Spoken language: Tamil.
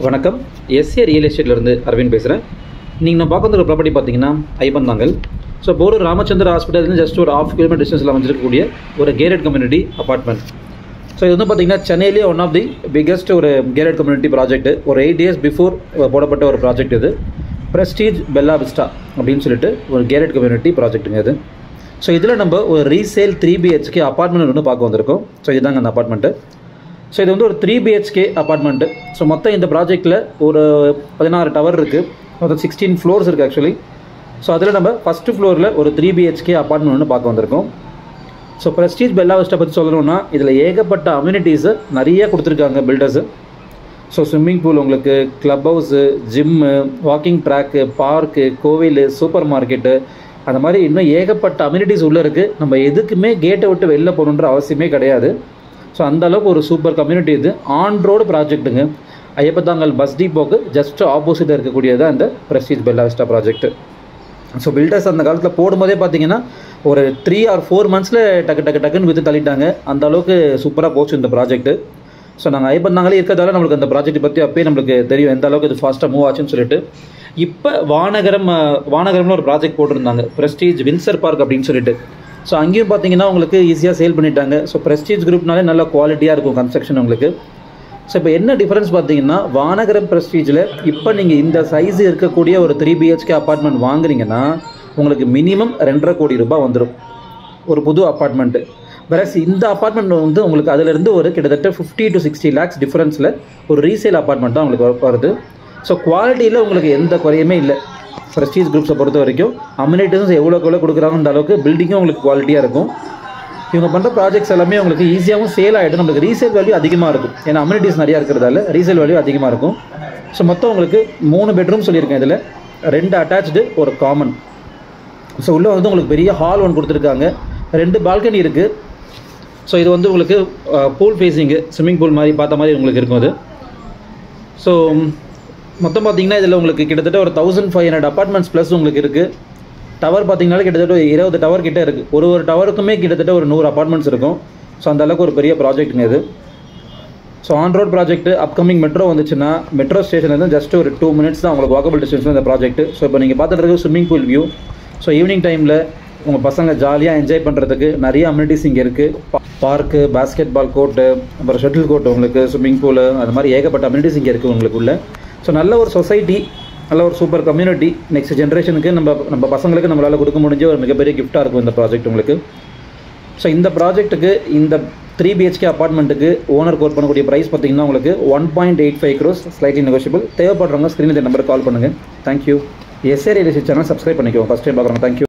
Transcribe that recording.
வணக்கம். எஸ்ஏ ரியல் எஸ்டேட்லேருந்து அரவிந்த் பேசுகிறேன். நீங்கள் நான் பார்க்க ஒரு ப்ராப்பர்ட்டி பார்த்தீங்கன்னா Iyyappanthangal. So Porur Ramachandra hospital just ஒரு 1/2 கிலோமீட்டர் டிஸ்டன்ஸில் அமைஞ்சிருக்கக்கூடிய ஒரு கேட்டட் கம்யூனிட்டி அப்பார்ட்மெண்ட். ஸோ இது வந்து பார்த்தீங்கன்னா சென்னையிலேயே ஒன் ஆஃப் தி பிக்கஸ்ட் ஒரு கேட்டட் கம்யூனிட்டி ப்ராஜெக்ட். ஒரு 8 days பிஃபோர் போடப்பட்ட ஒரு ப்ராஜெக்ட் இது. பிரஸ்டீஜ் பெல்லா விஸ்டா அப்படின்னு சொல்லிட்டு ஒரு கேட்டட் கம்யூனிட்டி ப்ராஜெக்ட்டுங்க இது. ஸோ இதில் நம்ம ஒரு ரீசேல் 3 BHK அப்பார்ட்மெண்ட் ஒன்று பார்க்க வந்திருக்கோம். ஸோ இதுதாங்க அந்த அப்பார்ட்மெண்ட்டு. ஸோ இது வந்து ஒரு 3 BHK அப்பார்ட்மெண்ட்டு. ஸோ மொத்தம் இந்த ப்ராஜெக்ட்டில் ஒரு 16 டவர் இருக்குது. மொத்தம் 16 ஃப்ளோர்ஸ் இருக்குது ஆக்சுவலி. ஸோ அதில் நம்ம ஃபஸ்ட்டு ஃப்ளோரில் ஒரு 3 BHK அப்பார்ட்மெண்ட் ஒன்று பார்க்க வந்திருக்கோம். ஸோ பிரஸ்டீஜ் பெல்லா விஸ்டா பற்றி சொல்லணும்னா இதில் ஏகப்பட்ட அம்யூனிட்டிஸு நிறைய கொடுத்துருக்காங்க பில்டர்ஸு. ஸோ ஸ்விம்மிங் பூல், உங்களுக்கு club house, gym, walking track, park, கோவில், சூப்பர் மார்க்கெட்டு, அந்த மாதிரி இன்னும் ஏகப்பட்ட அம்யூனிட்டிஸ் உள்ளே இருக்குது. நம்ம எதுக்குமே கேட்டை விட்டு வெளில போகணுன்ற அவசியமே கிடையாது. ஸோ அந்தளவுக்கு ஒரு சூப்பர் கம்யூனிட்டி இது. ஆன் ரோடு ப்ராஜெக்ட்டுங்க. ஐயப்பத்தாங்கல் பஸ் டிப்போக்கு ஜஸ்ட் ஆப்போசிட்டாக இருக்கக்கூடியதான் இந்த Prestige Bella Vista project. So builders அந்த காலத்தில் போடும்போதே பார்த்தீங்கன்னா ஒரு 3 or 4 months டக்குன்னு விற்று தள்ளிட்டாங்க. அந்த அளவுக்கு சூப்பராக போச்சு இந்த ப்ராஜெக்ட்டு. ஸோ நாங்கள் ஐயப்பந்தாங்களே இருக்கிறதால நம்மளுக்கு அந்த ப்ராஜெக்ட் பற்றி அப்பயே நம்மளுக்கு தெரியும் எந்த அளவுக்கு இது ஃபாஸ்ட்டாக மூவ் ஆச்சுன்னு சொல்லிட்டு. இப்போ வானகரம்னு ஒரு ப்ராஜெக்ட் போட்டிருந்தாங்க, பிரஸ்டீஜ் வின்சர் பார்க் அப்படின்னு சொல்லிட்டு. ஸோ அங்கேயும் பார்த்தீங்கன்னா உங்களுக்கு ஈஸியாக சேல் பண்ணிட்டாங்க. ஸோ பிரஸ்டீஜ் குரூப்னாலே நல்ல குவாலிட்டியாக இருக்கும் கன்ஸ்ட்ரக்ஷன் உங்களுக்கு. ஸோ இப்போ என்ன டிஃபரன்ஸ் பார்த்தீங்கன்னா, வானகரம் பிரஸ்டீஜில் இப்போ நீங்கள் இந்த சைஸ் இருக்கக்கூடிய ஒரு 3 BHK அப்பார்ட்மெண்ட் வாங்குறீங்கன்னா உங்களுக்கு மினிமம் 2.5 கோடி ரூபாய் வந்துடும் ஒரு புது அப்பார்ட்மெண்ட்டு. வேறஸ் இந்த அப்பார்ட்மெண்ட் வந்து உங்களுக்கு அதிலிருந்து ஒரு கிட்டத்தட்ட 50 to 60 lakhs டிஃப்ரென்ஸில் ஒரு ரீசேல் அப்பார்ட்மெண்ட் தான் உங்களுக்கு வருது. ஸோ குவாலிட்டியில் உங்களுக்கு எந்த குறையுமே இல்லை. பிரஸ்டீஜ் குரூப்ஸை பொறுத்த வரைக்கும் அம்யூனிட்டிஸும் எவ்வளோ கொடுக்குறாங்க அந்த அளவுக்கு பில்டிங்கும் உங்களுக்கு குவாலிட்டியாக இருக்கும். இவங்க பண்ணுற ப்ராஜெக்ட்ஸ் எல்லாமே உங்களுக்கு ஈஸியாகவும் சேல் ஆகிடும். நம்மளுக்கு ரீசேல் வேல்யூ அதிகமாக இருக்கும். ஏன்னா அம்யூனிட்டிஸ் நிறையா இருக்கிறதால ரீசேல் வேல்யூ அதிகமாக இருக்கும். ஸோ மொத்தம் உங்களுக்கு 3 பெட்ரூம் சொல்லியிருக்கேன். இதில் 2 அட்டாச்சு, ஒரு காமன். ஸோ உள்ளே வந்து உங்களுக்கு பெரிய ஹால் ஒன்று கொடுத்துருக்காங்க, 2 பால்கனி இருக்குது. ஸோ இது வந்து உங்களுக்கு பூல் ஃபேஸிங்கு, ஸ்விம்மிங் பூல் மாதிரி பார்த்த மாதிரி உங்களுக்கு இருக்கும் அது. ஸோ மொத்தம் பார்த்தீங்கன்னா இதில் உங்களுக்கு கிட்டத்தட்ட ஒரு 1500 அப்பார்ட்மெண்ட்ஸ் ப்ளஸ் உங்களுக்கு இருக்குது. டவர் பார்த்தீங்கன்னாலே கிட்டத்தட்ட 20 டவர் கிட்டே இருக்குது. ஒரு டவருக்குமே கிட்டத்தட்ட ஒரு 100 அப்பார்ட்மெண்ட்ஸ் இருக்கும். ஸோ அந்த அளவுக்கு ஒரு பெரிய ப்ராஜெக்ட்டுங்க இது. So on road project. Upcoming metro வந்துச்சுன்னா மெட்ரோ ஸ்டேஷன்லேருந்து ஜஸ்ட் ஒரு 2 minutes தான் உங்களுக்கு வாக்கபிள் டிஸ்டன்ஸில் இந்த ப்ராஜெக்ட். ஸோ இப்போ நீங்கள் பார்த்துட்டு இருக்க swimming pool view. So evening டைமில் உங்கள் பசங்க ஜாலியாக என்ஜாய் பண்ணுறதுக்கு நிறைய அம்யூனிட்டிஸ் இங்கே இருக்குது. பார்க்கு, பாஸ்கெட் பால் கோர்ட்டு, அப்புறம் ஷட்டில் கோர்ட்டு, உங்களுக்கு ஸ்விம்மிங் பூலு, அது மாதிரி ஏகப்பட்ட அம்யூனிட்டிஸ் இங்கே இருக்குது உங்களுக்கு உள்ள. ஸோ நல்ல ஒரு சொசைட்டி, நல்ல ஒரு சூப்பர் கம்யூனிட்டி. நெக்ஸ்ட் ஜென்ரேஷனுக்கு நம்ம பசங்களுக்கு நம்மளால் கொடுக்க முடிஞ்ச ஒரு மிகப்பெரிய கிஃப்ட்டாக இருக்கும் இந்த ப்ராஜெக்ட் உங்களுக்கு. ஸோ இந்த ப்ராஜெக்ட்டுக்கு, இந்த 3 BHK அப்பார்ட்மெண்ட்டுக்கு ஓனர் கோட் பண்ணக்கூடிய ப்ரைஸ் பார்த்தீங்கன்னா உங்களுக்கு 1.85 crores, ஸ்லைட்லி நெகோஷியபிள். தேவைப்படுறவங்க ஸ்க்ரீனில் இந்த நம்பருக்கு கால் பண்ணுங்கள். Thank you. SA real estate channel subscribe பண்ணிக்கோங்க. ஃபஸ்ட் டைம் பார்க்குறோங்க. தேங்க்யூ.